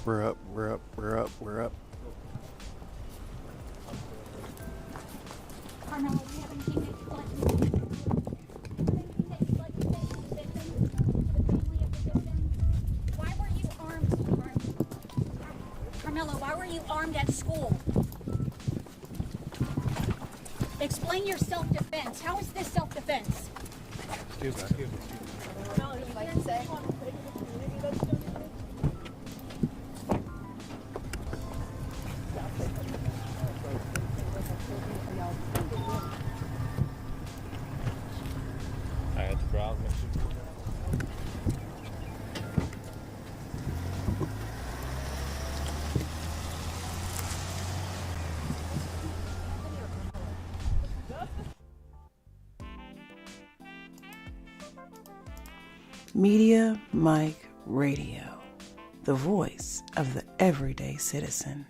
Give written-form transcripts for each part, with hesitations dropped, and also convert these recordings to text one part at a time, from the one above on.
We're up. We're up. We're up. We're up. Karmelo, do you have anything that you'd like to say? Anything that you'd like to say to the victims, to the family of the victims? Why were you armed? Karmelo, why were you armed at school? Explain your self-defense. How is this self-defense? Excuse me. Karmelo, do you like to say? I had to browse my Media Mike Radio, the voice of the everyday citizen.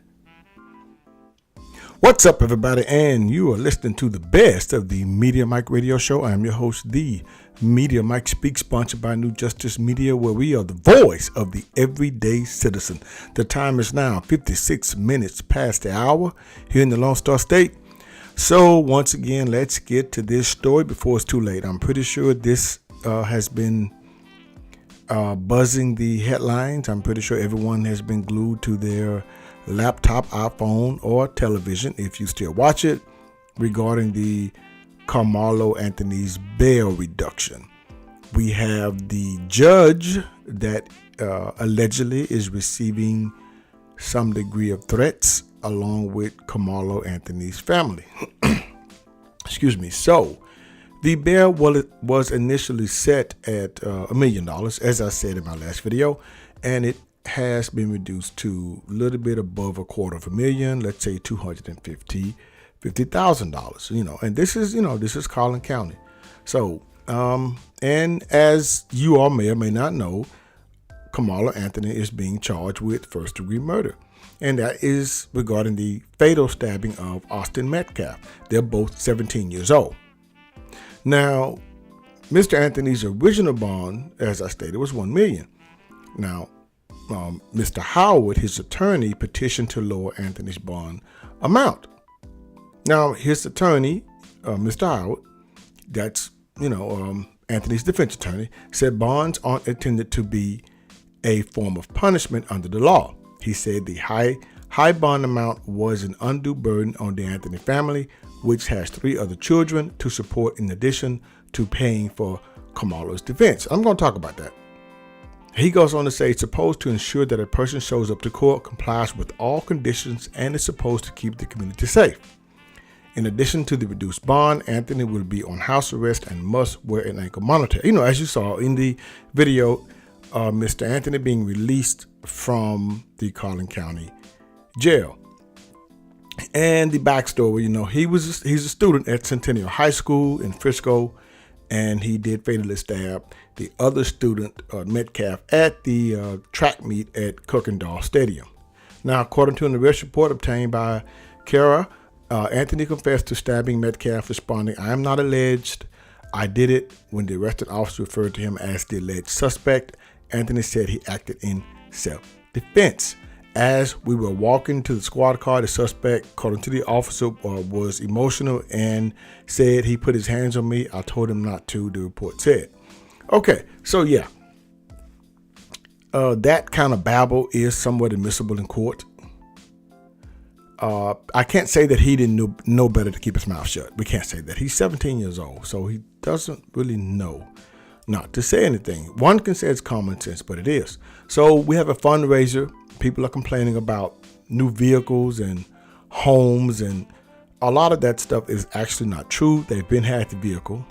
What's up, everybody? And you are listening to the best of the Media Mike Radio Show. I'm your host, the Media Mike Speaks, sponsored by New Justice Media, where we are the voice of the everyday citizen. The time is now 56 minutes past the hour here in the Lone Star State. So once again, let's get to this story before it's too late. I'm pretty sure this has been buzzing the headlines. I'm pretty sure everyone has been glued to their laptop, iPhone, or television, if you still watch it, regarding the Karmelo Anthony's bail reduction. We have the judge that allegedly is receiving some degree of threats along with Karmelo Anthony's family. Excuse me. So the bail was initially set at $1 million, as I said in my last video, and it has been reduced to a little bit above $250,000, let's say $250,000, and this is Collin County. So, and as you all may or may not know, Karmelo Anthony is being charged with first-degree murder, and that is regarding the fatal stabbing of Austin Metcalf. They're both 17 years old. Now, Mr. Anthony's original bond, as I stated, was $1 million. Now, Mr. Howard, his attorney, petitioned to lower Anthony's bond amount. Now, his attorney, Mr. Howard, that's, Anthony's defense attorney, said bonds aren't intended to be a form of punishment under the law. He said the high bond amount was an undue burden on the Anthony family, which has 3 other children to support in addition to paying for Karmelo's defense. I'm going to talk about that. He goes on to say it's supposed to ensure that a person shows up to court, complies with all conditions, and is supposed to keep the community safe. In addition to the reduced bond, Anthony will be on house arrest and must wear an ankle monitor. As you saw in the video, Mr. Anthony being released from the Collin County jail. And the backstory, he's a student at Centennial High School in Frisco, and he did fatally stab the other student, Metcalf, at the track meet at Kirkendall Stadium. Now, according to an arrest report obtained by Kara, Anthony confessed to stabbing Metcalf, responding, "I am not alleged. I did it." When the arrested officer referred to him as the alleged suspect, Anthony said he acted in self-defense. As we were walking to the squad car, the suspect, according to the officer, was emotional and said he put his hands on me. I told him not to, the report said. Okay, so yeah, that kind of babble is somewhat admissible in court. I can't say that he didn't know better to keep his mouth shut. We can't say that. He's 17 years old, so he doesn't really know not to say anything. One can say it's common sense, but it is. So we have a fundraiser. People are complaining about new vehicles and homes, and a lot of that stuff is actually not true. They've been had the vehicle.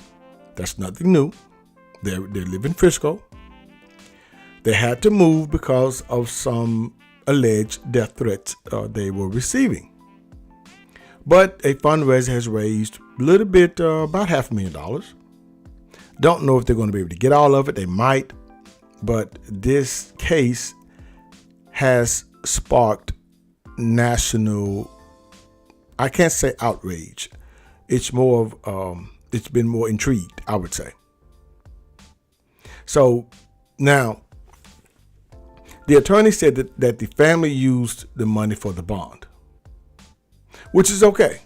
That's nothing new. They live in Frisco. They had to move because of some alleged death threats they were receiving. But a fundraiser has raised a little bit, about $500,000. Don't know if they're going to be able to get all of it. They might, but this case has sparked national, I can't say outrage. It's more of, it's been more intrigued, I would say. So now The attorney said that the family used the money for the bond, which is okay.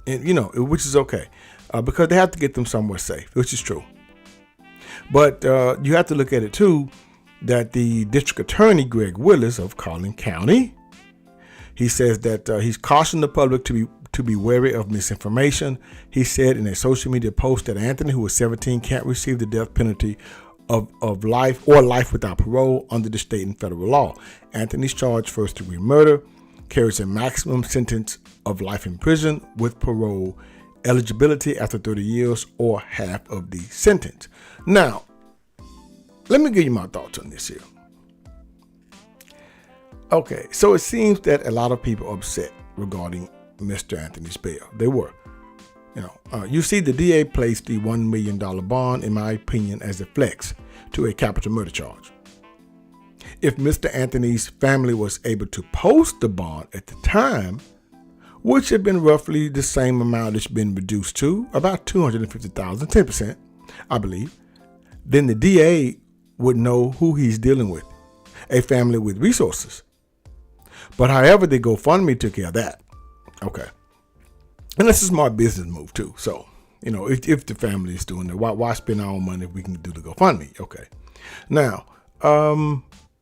And, which is okay because they have to get them somewhere safe, which is true. But you have to look at it, too, that the district attorney, Greg Willis of Collin County, he says that he's cautioned the public to be wary of misinformation. He said in a social media post that Anthony, who was 17, can't receive the death penalty of life or life without parole under the state and federal law. Anthony's charged first-degree murder, carries a maximum sentence of life in prison with parole eligibility after 30 years or half of the sentence. Now, let me give you my thoughts on this here. Okay, so it seems that a lot of people are upset regarding Mr. Anthony's bail. They were. You see, the DA placed the $1 million bond, in my opinion, as a flex to a capital murder charge. If Mr. Anthony's family was able to post the bond at the time, which had been roughly the same amount it's been reduced to, about $250,000, 10%, I believe, then the DA would know who he's dealing with, a family with resources. But however, the GoFundMe took care of that. Okay. And that's a smart business move too. So, if the family is doing it, why spend our own money if we can do the GoFundMe? Okay. Now,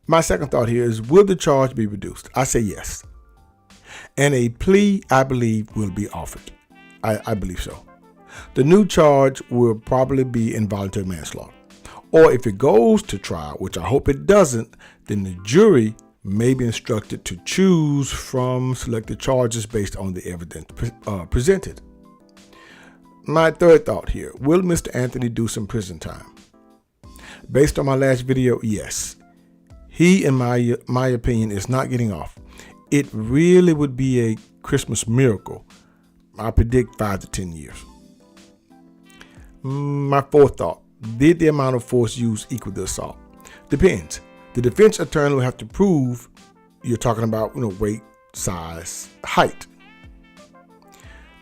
my second thought here is, will the charge be reduced? I say yes. And a plea, I believe, will be offered. I believe so. The new charge will probably be involuntary manslaughter. Or if it goes to trial, which I hope it doesn't, then the jury may be instructed to choose from selected charges based on the evidence presented. My third thought here, will Mr. Anthony do some prison time? Based on my last video, yes. He, in my opinion, is not getting off. It really would be a Christmas miracle. I predict 5 to 10 years. My fourth thought, did the amount of force used equal the assault? Depends. The defense attorney will have to prove you're talking about, weight, size, height.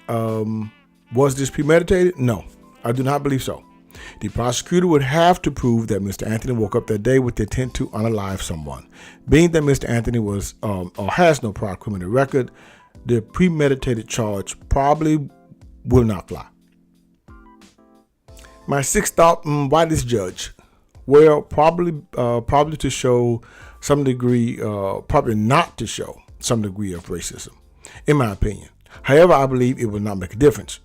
Was this premeditated? No, I do not believe so. The prosecutor would have to prove that Mr. Anthony woke up that day with the intent to unalive someone. Being that Mr. Anthony was or has no prior criminal record, the premeditated charge probably will not fly. My sixth thought, why this judge? Well, probably to show some degree, probably not to show some degree of racism, in my opinion. However, I believe it will not make a difference.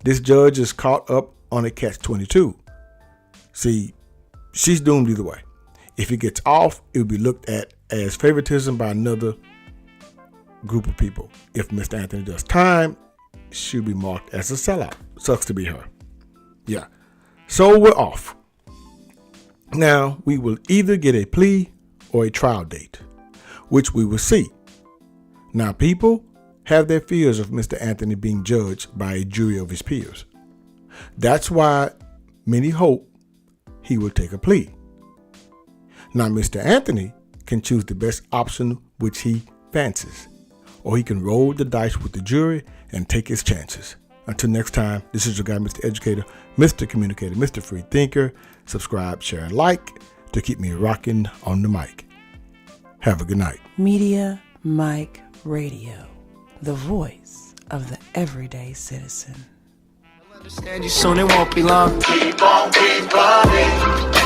This judge is caught up on a catch-22. See, she's doomed either way. If it gets off, it will be looked at as favoritism by another group of people. If Mr. Anthony does time, she'll be marked as a sellout. Sucks to be her. Yeah. So we're off. Now, we will either get a plea or a trial date, which we will see. Now, people have their fears of Mr. Anthony being judged by a jury of his peers. That's why many hope he will take a plea. Now, Mr. Anthony can choose the best option which he fancies, or he can roll the dice with the jury and take his chances. Until next time, this is your guy, Mr. Educator, Mr. Communicator, Mr. Free Thinker. Subscribe, share, and like to keep me rocking on the mic. Have a good night. Media Mike Radio, the voice of the everyday citizen. Understand you soon, it won't be long. Keep on, keep running.